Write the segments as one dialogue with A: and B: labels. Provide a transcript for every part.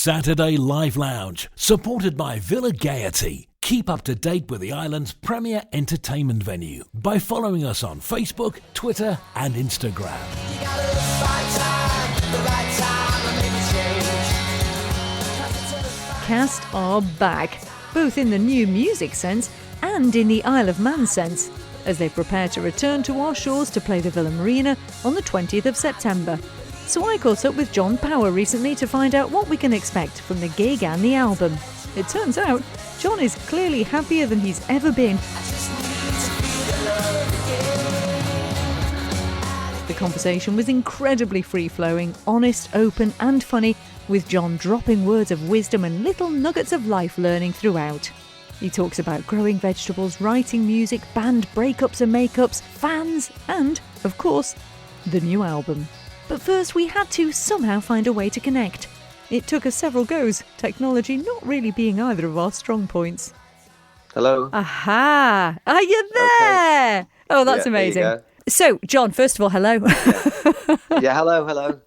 A: Saturday Live Lounge, supported by Villa Gaiety. Keep up to date with the island's premier entertainment venue by following us on Facebook, Twitter and Instagram.
B: Cast are back, both in the new music sense and in the Isle of Man sense, as they prepare to return to our shores to play the Villa Marina on the 20th of September. So I caught up with John Power recently to find out what we can expect from the gig and the album. It turns out John is clearly happier than he's ever been. The conversation was incredibly free-flowing, honest, open and funny, with John dropping words of wisdom and little nuggets of life learning throughout. He talks about growing vegetables, writing music, band breakups and makeups, fans and, of course, the new album. But first we had to somehow find a way to connect. It took us several goes, technology not really being either of our strong points.
C: Hello.
B: Aha! Are you there? Okay. Oh, that's amazing. So, John, first of all, hello.
C: Yeah, hello.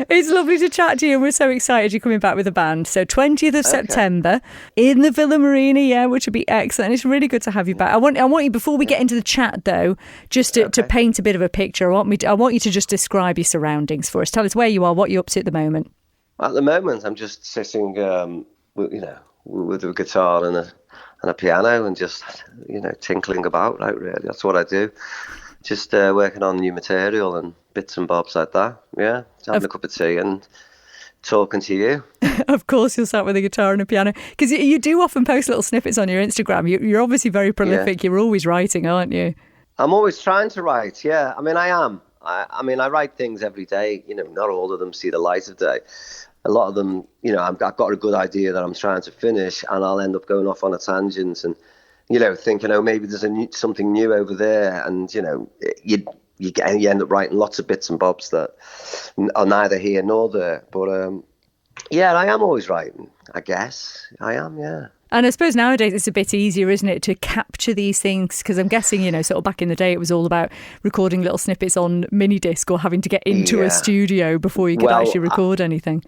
B: It's lovely to chat to you, and we're so excited you're coming back with the band. So 20th of September in the Villa Marina, which would be excellent. It's really good to have you back. I want you, before we get into the chat though, just to paint a bit of a picture. I want you to just describe your surroundings for us. Tell us where you are, what you're up to at the moment.
C: At the moment, I'm just sitting, with a guitar and a piano and just, tinkling about, really. That's what I do. Just working on new material and bits and bobs like that. Yeah, just having a cup of tea and talking to you.
B: Of course, you'll start with a guitar and a piano. Because you do often post little snippets on your Instagram. You're obviously very prolific. Yeah. You're always writing, aren't you?
C: I'm always trying to write, yeah. I mean, I am. I write things every day. Not all of them see the light of day. A lot of them, I've got a good idea that I'm trying to finish and I'll end up going off on a tangent and, thinking, maybe there's something new over there. And, you end up writing lots of bits and bobs that are neither here nor there. But, I am always writing, I guess. I am, yeah.
B: And I suppose nowadays it's a bit easier, isn't it, to capture these things? Because I'm guessing, sort of back in the day, it was all about recording little snippets on mini disc or having to get into a studio before you could actually record anything.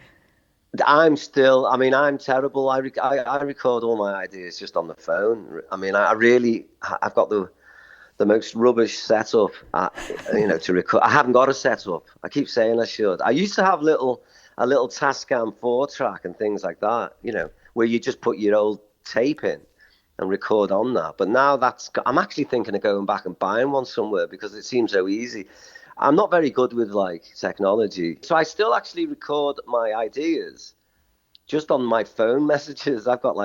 C: I'm terrible. I record all my ideas just on the phone. I mean, I've got the most rubbish setup, to record. I haven't got a setup. I keep saying I should. I used to have a little Tascam 4-track and things like that, where you just put your old tape in and record on that. But now I'm actually thinking of going back and buying one somewhere because it seems so easy. I'm not very good with technology. So I still actually record my ideas just on my phone messages. I've got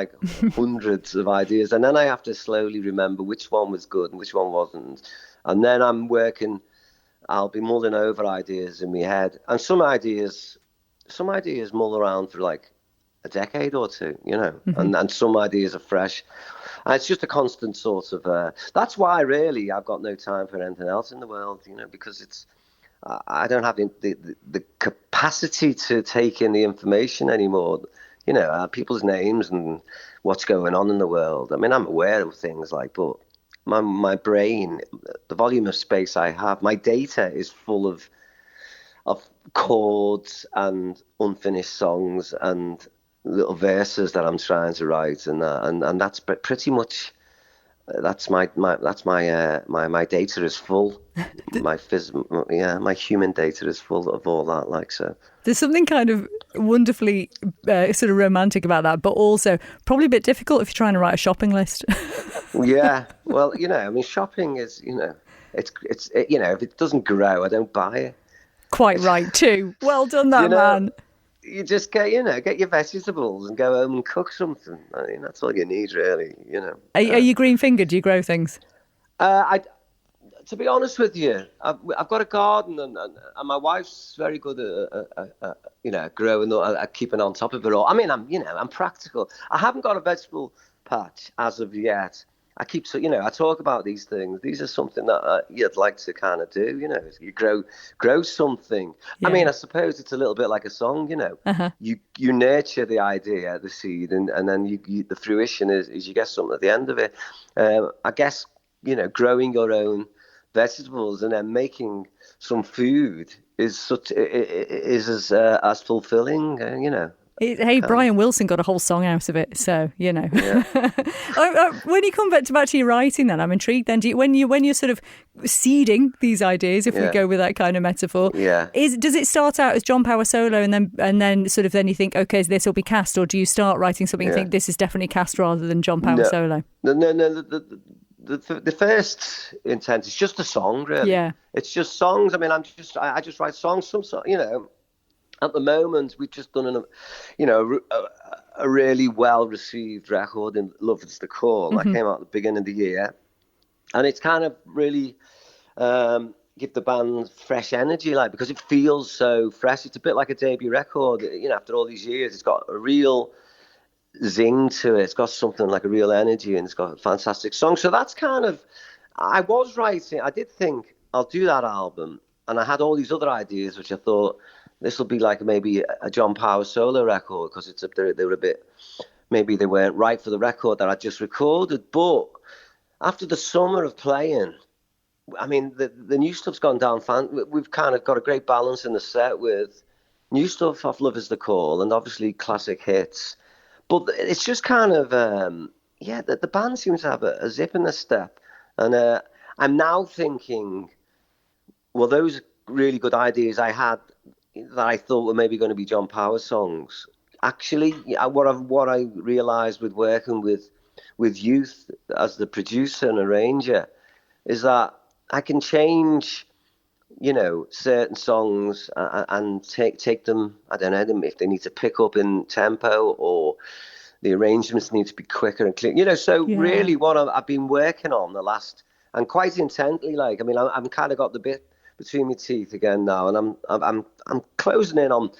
C: hundreds of ideas. And then I have to slowly remember which one was good and which one wasn't. And then I'll be mulling over ideas in my head. And some ideas mull around for a decade or two, mm-hmm. and some ideas are fresh. And it's just a constant sort of, that's why really I've got no time for anything else in the world, because I don't have the capacity to take in the information anymore, people's names and what's going on in the world. I mean, I'm aware of things but my brain, the volume of space I have, my data is full of chords and unfinished songs and little verses that I'm trying to write, and that's pretty much my data is full. My human data is full of all that. So
B: there's something kind of wonderfully sort of romantic about that, but also probably a bit difficult if you're trying to write a shopping list.
C: Yeah, well, shopping is it's if it doesn't grow, I don't buy it. Quite
B: right too. Well done, man.
C: You just get your vegetables and go home and cook something. I mean, that's all you need, really.
B: Are you green-fingered? Do you grow things?
C: To be honest with you, I've got a garden, and my wife's very good at growing, at keeping on top of it all. I mean, I'm practical. I haven't got a vegetable patch as of yet. I talk about these things. These are something that you'd like to kind of do, you grow something. Yeah. I mean, I suppose it's a little bit like a song, Uh-huh. You nurture the idea, the seed, and then the fruition is you get something at the end of it. I guess, growing your own vegetables and then making some food is as fulfilling,
B: Hey, Brian Wilson got a whole song out of it, so you know.
C: Yeah.
B: When you come back to your writing, then I'm intrigued. Then, when you're sort of seeding these ideas, if we go with that kind of metaphor, does it start out as John Power solo, and then sort of then you think, okay, this will be cast, or do you start writing something and think this is definitely cast rather than John Power solo?
C: No. The first intent is just a song, really. Yeah. It's just songs. I mean, I just write songs. Some, you know. At the moment, we've just done a really well-received record in Love Is the Call. That came out at the beginning of the year. And it's kind of really give the band fresh energy, because it feels so fresh. It's a bit like a debut record. You know, after all these years, it's got a real zing to it. It's got something like a real energy, and it's got a fantastic song. So that's kind of... I did think, I'll do that album. And I had all these other ideas, which I thought... This will be like maybe a John Power solo record, because they were a bit, maybe they weren't right for the record that I just recorded. But after the summer of playing, I mean, the new stuff's gone down. We've kind of got a great balance in the set with new stuff off Love Is the Call and obviously classic hits. But it's just kind of, the band seems to have a zip in their step. And I'm now thinking, well, those really good ideas I had that I thought were maybe going to be John Power songs. Actually, what I realised with working with Youth as the producer and arranger is that I can change, you know, certain songs and take them, I don't know, if they need to pick up in tempo or the arrangements need to be quicker and clear. You know, so really what I've been working on the last, and quite intently, I'm kind of got the bit between my teeth again now, and I'm closing in on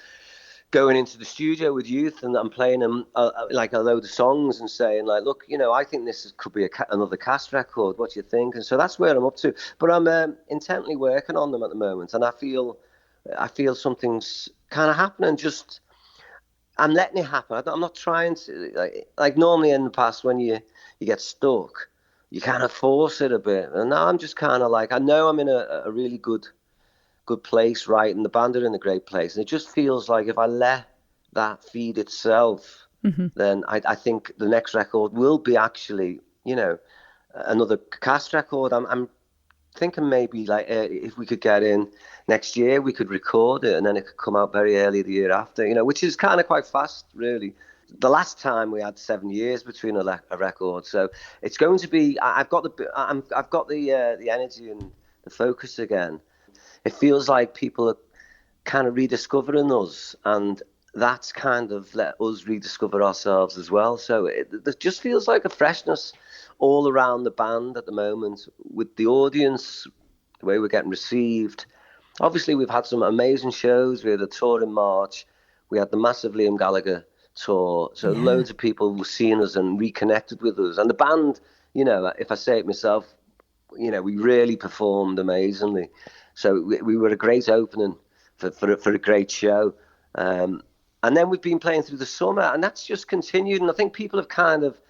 C: going into the studio with Youth, and I'm playing them a load of songs and saying look, you know, I think this could be another cast record. What do you think? And so that's where I'm up to. But I'm intently working on them at the moment, and I feel something's kind of happening. Just I'm letting it happen. I'm not trying to like normally in the past when you get stuck, you kind of force it a bit. And now I'm just kind of I know I'm in a really good place, right? And the band are in a great place. And it just feels like if I let that feed itself, then I think the next record will be actually, you know, another cast record. I'm thinking maybe if we could get in next year, we could record it and then it could come out very early the year after, you know, which is kind of quite fast, really. The last time we had 7 years between a record, so it's going to be. I've got the energy and the focus again. It feels like people are kind of rediscovering us, and that's kind of let us rediscover ourselves as well. So it just feels like a freshness all around the band at the moment, with the audience, the way we're getting received. Obviously, we've had some amazing shows. We had a tour in March. We had the massive Liam Gallagher tour, so loads of people were seeing us and reconnected with us, and the band, you know, if I say it myself, you know, we really performed amazingly. So we were a great opening for a great show, and then we've been playing through the summer, and that's just continued. And I think people have kind of,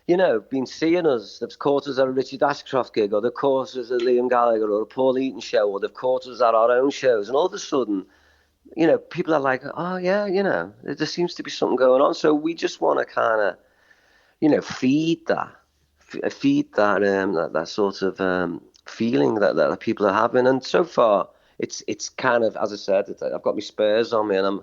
C: you know, been seeing us. They've caught us at a Richard Ashcroft gig, or they've caught us at Liam Gallagher or a Paul Eaton show, or they've caught us at our own shows, and all of a sudden, you know, people are like, oh, yeah, you know, there seems to be something going on. So we just want to kind of, you know, feed that sort of feeling that people are having. And so far, it's kind of, as I said, I've got my spurs on me, and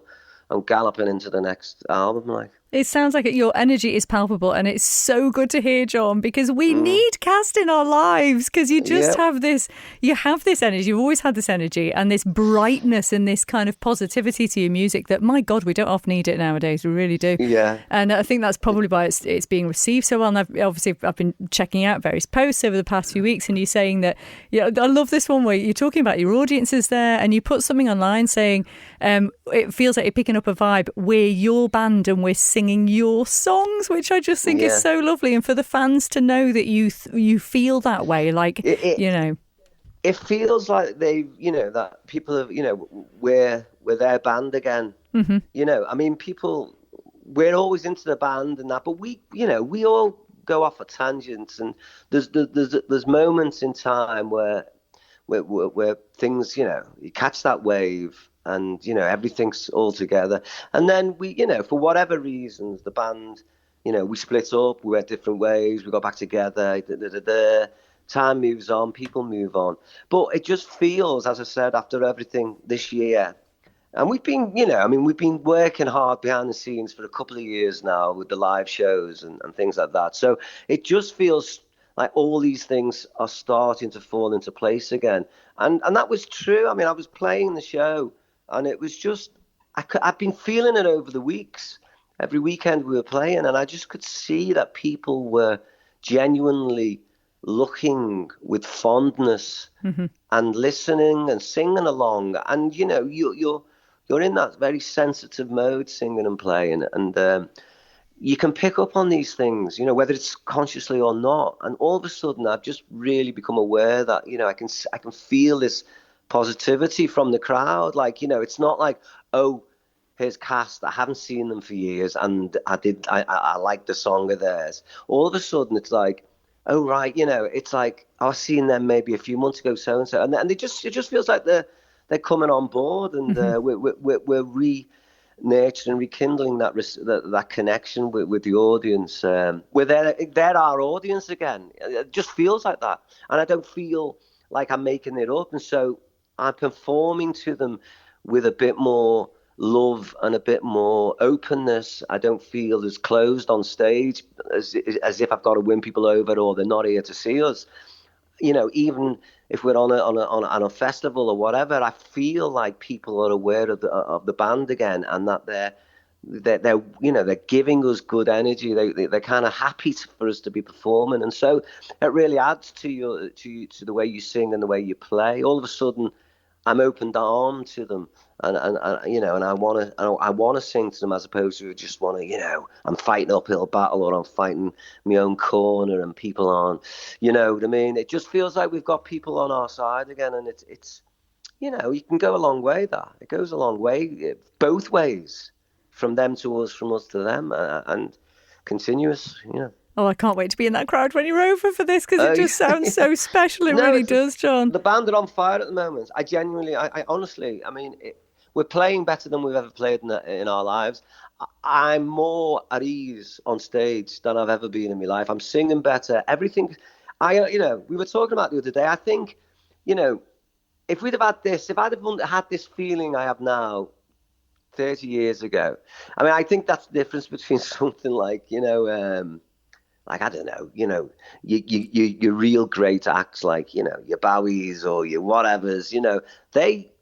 C: I'm galloping into the next album,
B: It sounds like your energy is palpable, and it's so good to hear, John, because we need cast in our lives, because you just have this energy. You've always had this energy and this brightness and this kind of positivity to your music that, my God, we don't often need it nowadays. We really do.
C: Yeah.
B: And I think that's probably why it's being received so well. And I've been checking out various posts over the past few weeks, and you're saying that, I love this one where you're talking about your audiences there, and you put something online saying it feels like you're picking up a vibe. We're your band and we're singing your songs, which I just think is so lovely. And for the fans to know that you feel that way, you know,
C: it feels like they, you know, that people have, you know, we're their band again. You know, I mean, we're always into the band and that, but we, you know, we all go off at tangents, and there's moments in time where things, you know, you catch that wave and everything's all together. And then we, for whatever reasons, the band, we split up, we went different ways, we got back together. Time moves on, people move on, but it just feels, as I said, after everything this year. And we've been, we've been working hard behind the scenes for a couple of years now with the live shows and things like that. So it just feels like all these things are starting to fall into place again. And that was true. I mean, I was playing the show and it was just, I've been feeling it over the weeks. Every weekend we were playing and I just could see that people were genuinely looking with fondness and listening and singing along. And, you're in that very sensitive mode, singing and playing. And you can pick up on these things, whether it's consciously or not. And all of a sudden, I've just really become aware that, I can feel this positivity from the crowd. Like, it's not like, oh, here's Cast. I haven't seen them for years, and I like the song of theirs. All of a sudden, it's like, oh right, it's like I was seeing them maybe a few months ago, so and so, and it just feels like they're coming on board, and we're re-nurturing, rekindling that connection with the audience. They're our audience again. It just feels like that, and I don't feel like I'm making it up, and so I'm performing to them with a bit more love and a bit more openness. I don't feel as closed on stage as if I've got to win people over or they're not here to see us. Even if we're on a festival or whatever, I feel like people are aware of the band again, and that they're giving us good energy. They're kind of happy for us to be performing, and so it really adds to the way you sing and the way you play. All of a sudden, I'm opened arm to them, and I want to sing to them as opposed to just want to, I'm fighting uphill battle or I'm fighting my own corner and people aren't, you know what I mean? It just feels like we've got people on our side again, and it's you can go a long way. It goes a long way, both ways, from them to us, from us to them, and continuous,
B: Oh, I can't wait to be in that crowd when you're over for this, because it just sounds so special. It really does, John.
C: The band are on fire at the moment. I genuinely, I honestly, we're playing better than we've ever played in our lives. I'm more at ease on stage than I've ever been in my life. I'm singing better. Everything. We were talking about the other day. I think, if we'd have had this, if I'd have had this feeling I have now 30 years ago, I think that's the difference between something like, like, I don't know, your real great acts like, your Bowies or your whatevers, they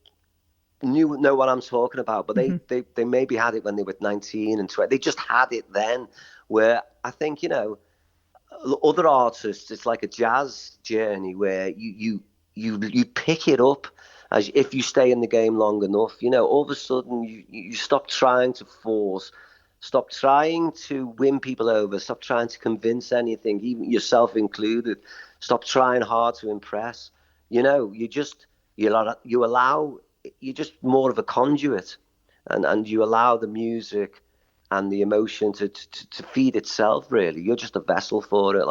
C: know what I'm talking about, but they maybe had it when they were 19 and 20. They just had it then, where I think, other artists, it's like a jazz journey where you pick it up as if you stay in the game long enough. All of a sudden you stop trying to force. Stop trying to win people over. Stop trying to convince anything, even yourself included. Stop trying hard to impress. You're just more of a conduit, and you allow the music and the emotion to feed itself. Really, you're just a vessel for it,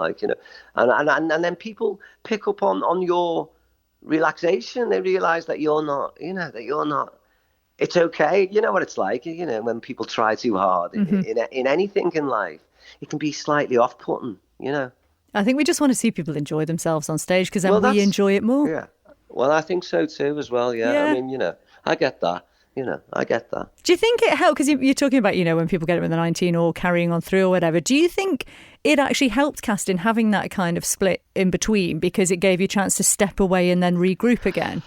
C: and then people pick up on your relaxation. They realize that you're not. It's okay. You know what it's like, when people try too hard in anything in life, it can be slightly off-putting,
B: I think we just want to see people enjoy themselves on stage, because then we enjoy it more.
C: Yeah. Well, I think so too as well, yeah. I get that. I get that.
B: Do you think it helped, because you're talking about, when people get it when they're 19 or carrying on through or whatever, do you think it actually helped casting having that kind of split in between, because it gave you a chance to step away and then regroup again?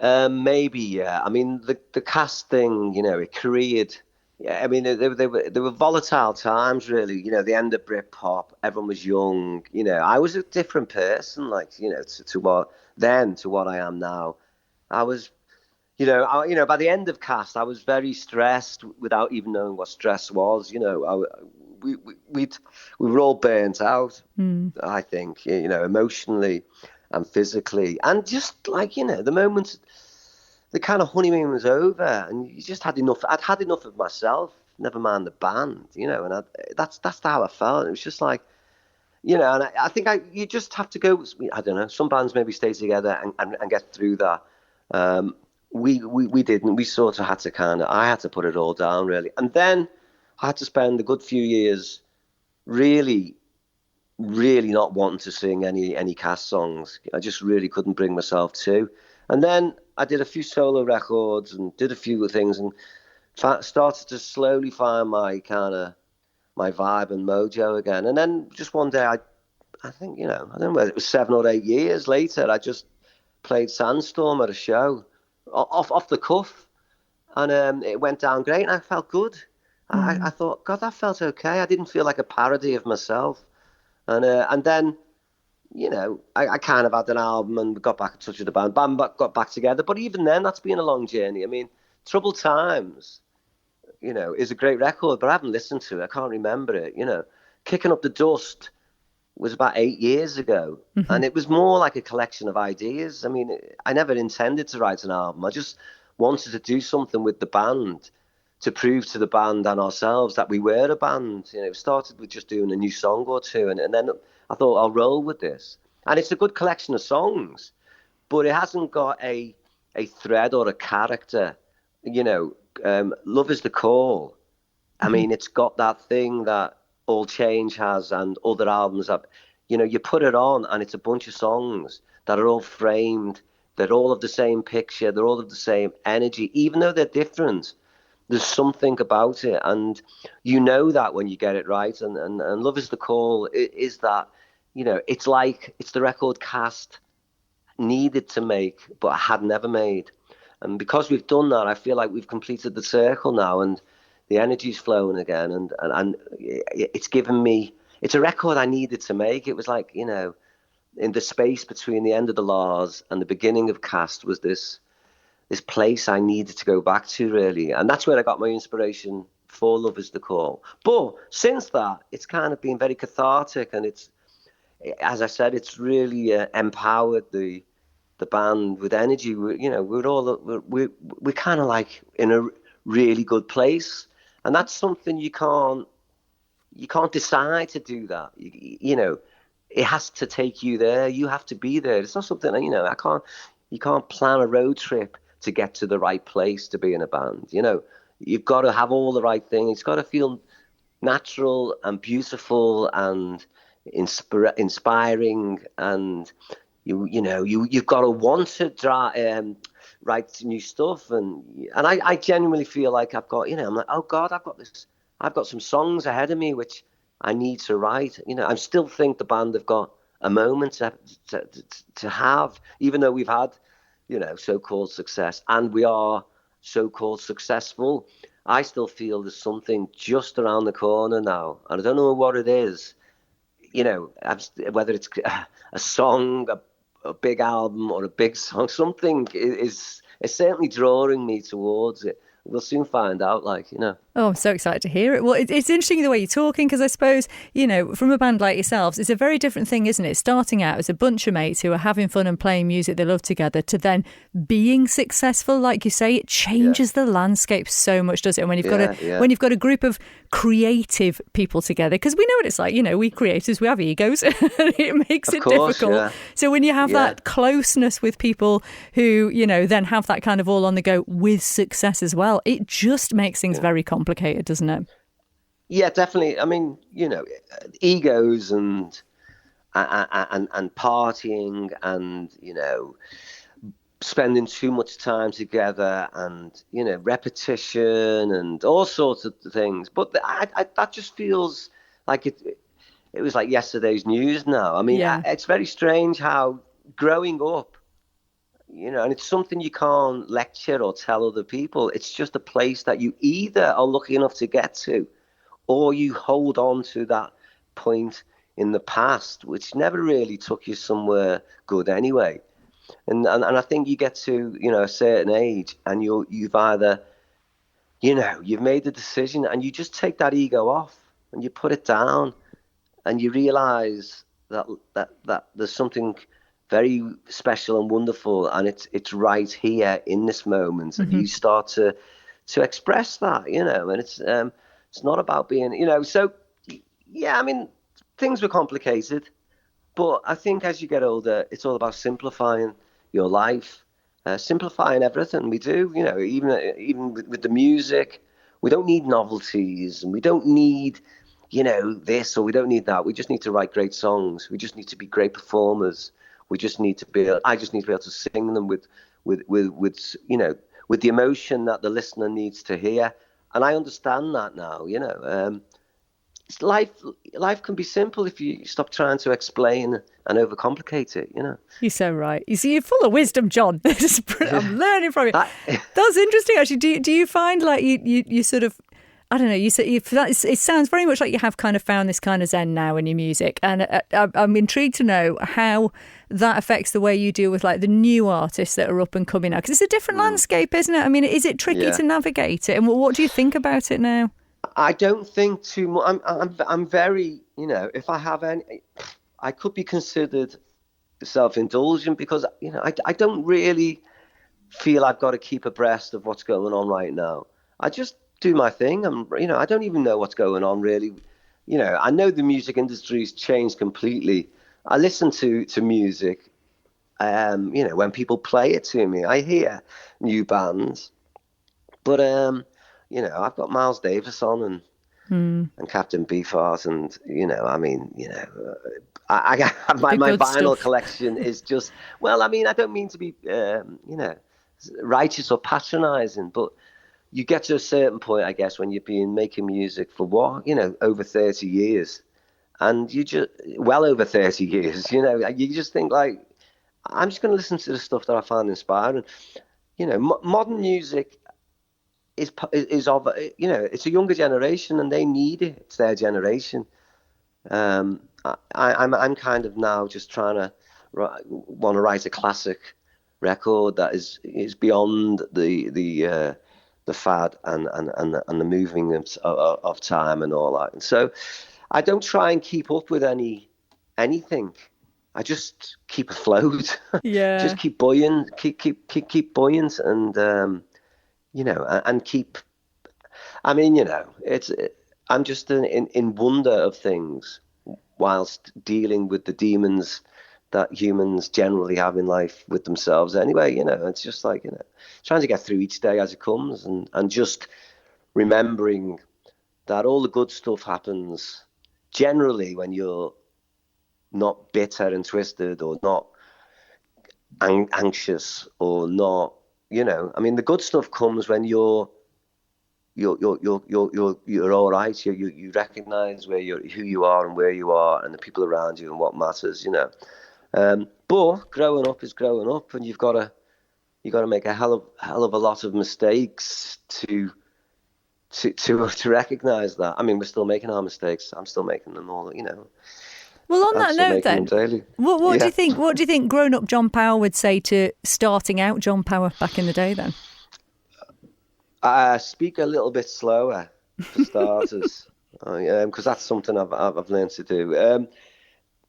C: Maybe, yeah. The Cast thing, it created. Yeah, they were volatile times, really. The end of Britpop, everyone was young. I was a different person, to what I am now. I was, by the end of Cast, I was very stressed without even knowing what stress was. We were all burnt out. I think, emotionally and physically, and just the moment the kind of honeymoon was over, and you just had enough. I'd had enough of myself, never mind the band, and that's how I felt. It was just like, and I think you just have to go. I don't know. Some bands maybe stay together and get through that. we didn't. We sort of had to I had to put it all down really, and then I had to spend a good few years really, really not wanting to sing any cast songs. I just really couldn't bring myself to. And then I did a few solo records and did a few things and started to slowly find my my vibe and mojo again. And then just one day, I think, I don't know whether it was 7 or 8 years later, I just played Sandstorm at a show off the cuff, and it went down great, and I felt good. I thought, God, that felt okay. I didn't feel like a parody of myself. And then, I kind of had an album and got back in touch with the band. Got back together. But even then, that's been a long journey. I mean, Troubled Times, is a great record, but I haven't listened to it. I can't remember it. Kicking Up the Dust was about 8 years ago. Mm-hmm. And it was more like a collection of ideas. I mean, I never intended to write an album. I just wanted to do something with the band to prove to the band and ourselves that we were a band. It started with just doing a new song or two, and then I thought, I'll roll with this. And it's a good collection of songs, but it hasn't got a thread or a character. Love Is the Call. I mean, it's got that thing that All Change has and other albums have. You put it on and it's a bunch of songs that are all framed. They're all of the same picture. They're all of the same energy, even though they're different. There's something about it, and that when you get it right. And Love Is the Call is that, it's the record Cast needed to make, but had never made. And because we've done that, I feel like we've completed the circle now, and the energy's flowing again. And it's given me, it's a record I needed to make. It was like, in the space between the end of the Lars and the beginning of Cast was this place I needed to go back to, really. And that's where I got my inspiration for Love Is the Call. But since that, it's kind of been very cathartic, and it's, as I said, it's really empowered the band with energy. We're kind of like in a really good place, and that's something you can't decide to do that. It has to take you there. You have to be there. It's not something you can't plan a road trip to get to the right place to be in a band. You've got to have all the right things. It's got to feel natural and beautiful and inspiring, and you've got to want to write new stuff, and I genuinely feel like I've got, I'm like, oh God, I've got some songs ahead of me which I need to write. I still think the band have got a moment to have, even though we've had so-called success, and we are so-called successful. I still feel there's something just around the corner now, and I don't know what it is. Whether it's a song, a big album, or a big song, something is certainly drawing me towards it. We'll soon find out,
B: Oh, I'm so excited to hear it. Well, it's interesting the way you're talking, because I suppose, from a band like yourselves, it's a very different thing, isn't it? Starting out as a bunch of mates who are having fun and playing music they love together, to then being successful, like you say, it changes the landscape so much, does it? And when you've got a group of creative people together, because we know what it's like, we creators, we have egos, and it makes it difficult. Yeah. So when you have that closeness with people who, then have that kind of all on the go with success as well, it just makes things very complicated, doesn't it?
C: Yeah, definitely. I mean, egos and partying and spending too much time together and repetition and all sorts of things. But that just feels like it was like yesterday's news now. I mean, it's very strange how growing up, and it's something you can't lecture or tell other people. It's just a place that you either are lucky enough to get to, or you hold on to that point in the past, which never really took you somewhere good anyway. And I think you get to, a certain age, and you've either, you've made the decision, and you just take that ego off and you put it down, and you realize that there's something very special and wonderful, and it's right here in this moment. And you start to express that, and it's not about being, so yeah, I mean, things were complicated, but I think as you get older, it's all about simplifying your life simplifying everything we do. You know, even with the music, we don't need novelties, and we don't need, you know, this, or we don't need that. We just need to write great songs. We just need to be great performers. We just need to be. I just need to be able to sing them with you know, with the emotion that the listener needs to hear. And I understand that now. You know, it's life can be simple if you stop trying to explain and overcomplicate it. You know.
B: You're so right. You see, you're full of wisdom, John. I'm learning from you. That's interesting, actually. Do you find like you sort of, I don't know, it sounds very much like you have kind of found this kind of zen now in your music. And I'm intrigued to know how that affects the way you deal with like the new artists that are up and coming now. Because it's a different landscape, isn't it? I mean, is it tricky to navigate it? And what do you think about it now?
C: I don't think too much. I'm very, you know, if I have any, I could be considered self-indulgent because, you know, I don't really feel I've got to keep abreast of what's going on right now. I just do my thing. You know, I don't even know what's going on really. You know, I know the music industry's changed completely. I listen to music, you know, when people play it to me. I hear new bands, but you know, I've got Miles Davis on and Captain Beefheart, and you know, I mean, you know, I my vinyl
B: stuff.
C: collection is just, well, I mean, I don't mean to be, you know, righteous or patronising, but you get to a certain point, I guess, when you've been making music for you know, over 30 years, and you just, well over 30 years, you know, you just think like, I'm just going to listen to the stuff that I find inspiring. You know, modern music is of, you know, it's a younger generation and they need it. It's their generation. I'm kind of now just trying to want to write a classic record that is beyond the fad and the moving of time and all that. And so I don't try and keep up with anything. I just keep afloat.
B: Yeah.
C: Just keep buoyant, keep buoyant, and you know, and keep. I mean, you know, I'm just in wonder of things, whilst dealing with the demons that humans generally have in life with themselves. Anyway, you know, it's just like, you know, trying to get through each day as it comes, and just remembering that all the good stuff happens generally when you're not bitter and twisted, or not anxious, or not, you know, I mean, the good stuff comes when you're all right. You recognize who you are and where you are and the people around you and what matters, you know. But growing up is growing up, and you got to make a hell of a lot of mistakes to recognize that. I mean, we're still making our mistakes. I'm still making them all, you know.
B: Well, on that note, then, what do you think? What do you think grown-up John Power would say to starting out John Power back in the day? Then,
C: speak a little bit slower for starters, because that's something I've learned to do.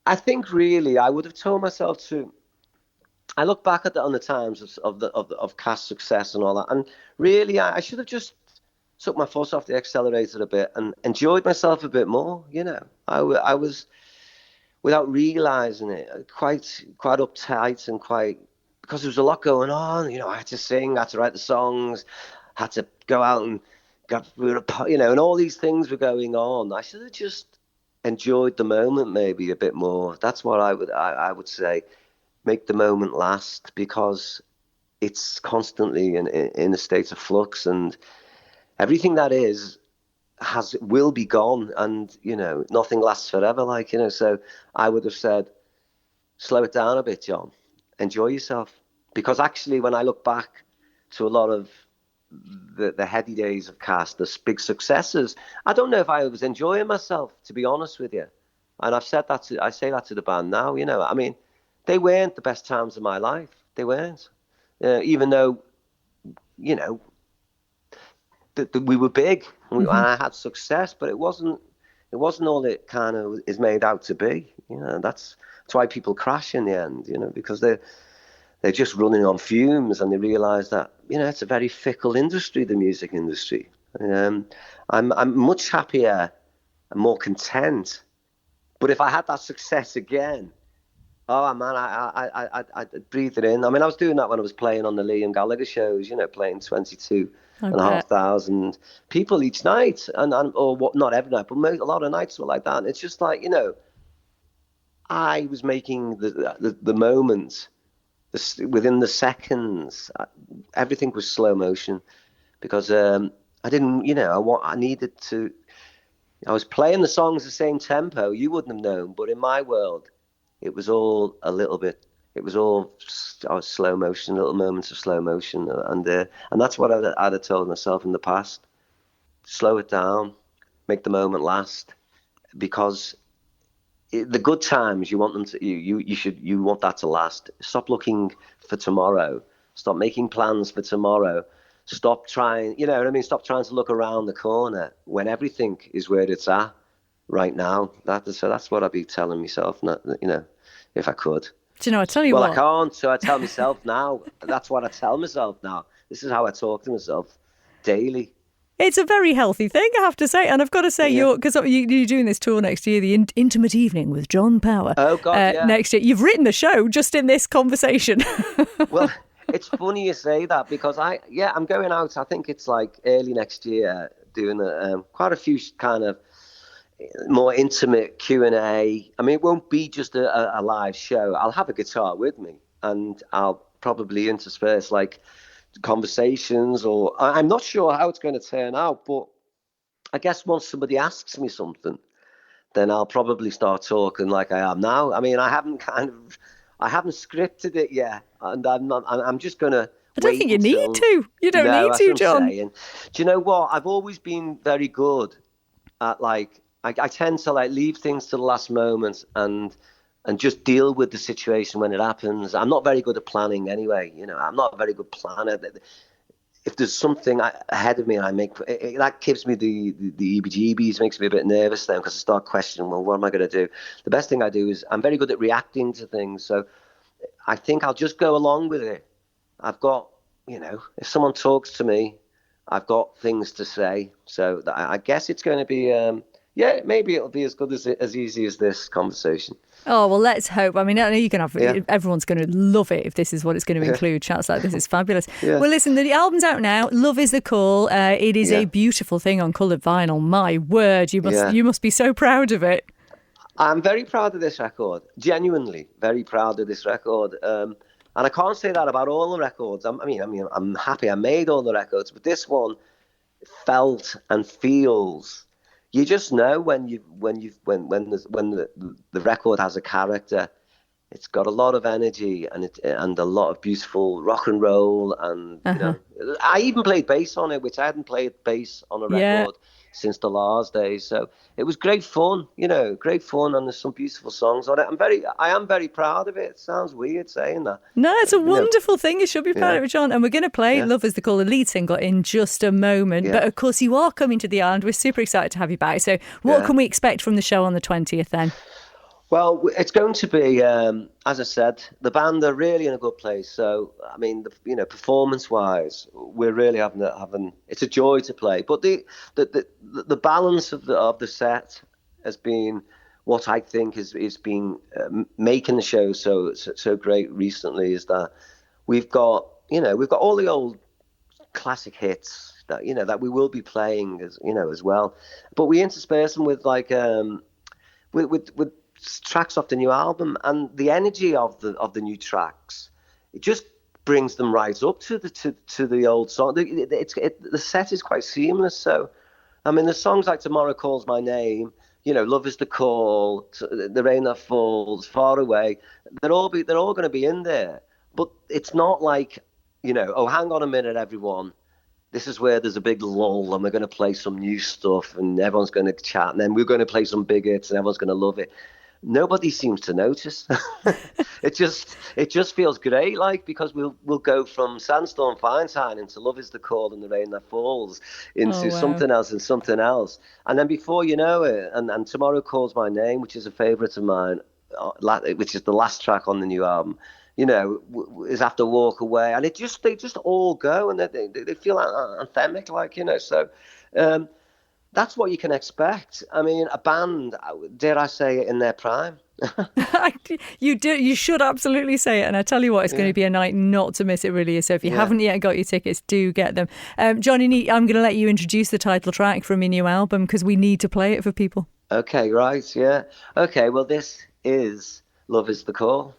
C: I think really I would have told myself to. I look back on the times of cast success and all that, and really I should have just took my foot off the accelerator a bit and enjoyed myself a bit more. You know, I was, without realizing it, quite uptight and because there was a lot going on. You know, I had to sing, I had to write the songs, had to go out and you know, and all these things were going on. I should have just enjoyed the moment maybe a bit more. That's what I would say. Make the moment last, because it's constantly in a state of flux, and everything that will be gone, and you know, nothing lasts forever, like, you know. So I would have said, slow it down a bit, John, enjoy yourself, because actually when I look back to a lot of the heady days of cast, the big successes, I don't know if I was enjoying myself, to be honest with you. And I say that to the band now, you know. I mean, they weren't the best times of my life. They weren't, even though, you know, we were big, and I had success, but it wasn't all it kind of is made out to be. You know, that's why people crash in the end, you know, because they're just running on fumes, and they realise that, you know, it's a very fickle industry, the music industry. I'm much happier and more content. But if I had that success again, Oh man, I breathe it in. I mean, I was doing that when I was playing on the Liam Gallagher shows. Playing
B: I
C: and a half
B: bet.
C: thousand people each night, and or what? Not every night, but a lot of nights were like that. And it's just like I was making the moment within the seconds. Everything was slow motion because I didn't, I needed to. I was playing the songs the same tempo. You wouldn't have known, but in my world, it was all a little bit. It was all slow motion, little moments of slow motion, and that's what I'd have told myself in the past. Slow it down, make the moment last, because the good times you want them to you want that to last. Stop looking for tomorrow. Stop making plans for tomorrow. Stop trying, you know what I mean? Stop trying to look around the corner when everything is where it's at right now. So that's what I'd be telling myself, not, if I could.
B: Do you know, I tell you
C: Well, I
B: what.
C: can't, so I tell myself now. That's what I tell myself now. This is how I talk to myself daily.
B: It's a very healthy thing, I have to say. And I've got to say,
C: Yeah.
B: because you're doing this tour next year, the Intimate Evening with John Power.
C: Oh, God, yeah.
B: Next year. You've written the show just in this conversation.
C: Well, it's funny you say that because I'm going out. I think it's like early next year doing quite a few kind of more intimate Q&A. I mean, it won't be just a live show. I'll have a guitar with me and I'll probably intersperse like conversations, or I'm not sure how it's going to turn out, but I guess once somebody asks me something, then I'll probably start talking like I am now. I mean, I haven't scripted it yet, and I'm just gonna.
B: I don't think you need to. You don't need
C: that's
B: to,
C: what I'm
B: John.
C: saying. Do you know what? I've always been very good at I tend to leave things to the last moment and just deal with the situation when it happens. I'm not very good at planning anyway. I'm not a very good planner. If there's something ahead of me and I make that gives me the EBGBs, makes me a bit nervous then because I start questioning, well, what am I going to do? The best thing I do is I'm very good at reacting to things. So I think I'll just go along with it. I've got, if someone talks to me, I've got things to say. So I guess it's going to be, maybe it'll be as good as easy as this conversation.
B: Oh, well, let's hope. I mean, I know you can have,
C: Yeah.
B: everyone's going to love it if this is what it's going to include. Chats like this is fabulous.
C: Yeah.
B: Well, listen, the album's out now. Love is the Call. It is a beautiful thing on coloured vinyl. My word, you must be so proud of it.
C: I'm very proud of this record. Genuinely very proud of this record. And I can't say that about all the records. I'm happy I made all the records, but this one felt and feels. You just know when the record has a character. It's got a lot of energy and a lot of beautiful rock and roll, and I even played bass on it, which I hadn't played bass on a record since the Lars days. So it was great fun, great fun, and there's some beautiful songs on it. I am very proud of it. It sounds weird saying that.
B: No, it's a wonderful thing. You should be proud of it, John. And we're going to play Love is the Call, the lead single, in just a moment. But of course, you are coming to the island. We're super excited to have you back. So what can we expect from the show on the 20th then?
C: Well, it's going to be, as I said, the band are really in a good place. So, I mean, performance-wise, we're really having. It's a joy to play. But the balance of the set has been what I think is been making the show so great recently. Is that we've got all the old classic hits that we will be playing as well, but we intersperse them with with tracks off the new album, and the energy of the new tracks, it just brings them right up to the old song. The set is quite seamless. So, I mean, the songs like Tomorrow Calls My Name, Love is the Call, The Rain That Falls, Far Away. They're all going to be in there, but it's not like oh, hang on a minute, everyone. This is where there's a big lull, and we're going to play some new stuff, and everyone's going to chat, and then we're going to play some big hits, and everyone's going to love it. Nobody seems to notice. It just feels great, because we'll go from Sandstorm Fine Time into Love is the Call and The Rain That Falls into something else and something else, and then before you know it, and Tomorrow Calls My Name, which is a favourite of mine, which is the last track on the new album, is after Walk Away, and they just all go, and they feel anthemic, so. That's what you can expect. I mean, a band, dare I say it, in their prime.
B: You do. You should absolutely say it. And I tell you what, it's going to be a night not to miss. It really is. So if you haven't yet got your tickets, do get them. Johnny, I'm going to let you introduce the title track from your new album because we need to play it for people.
C: Okay, right, yeah. Okay, well, this is Love Is The Call.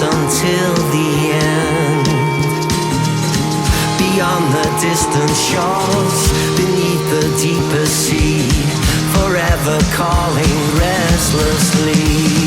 D: Until the end, beyond the distant shores, beneath the deeper sea, forever calling restlessly.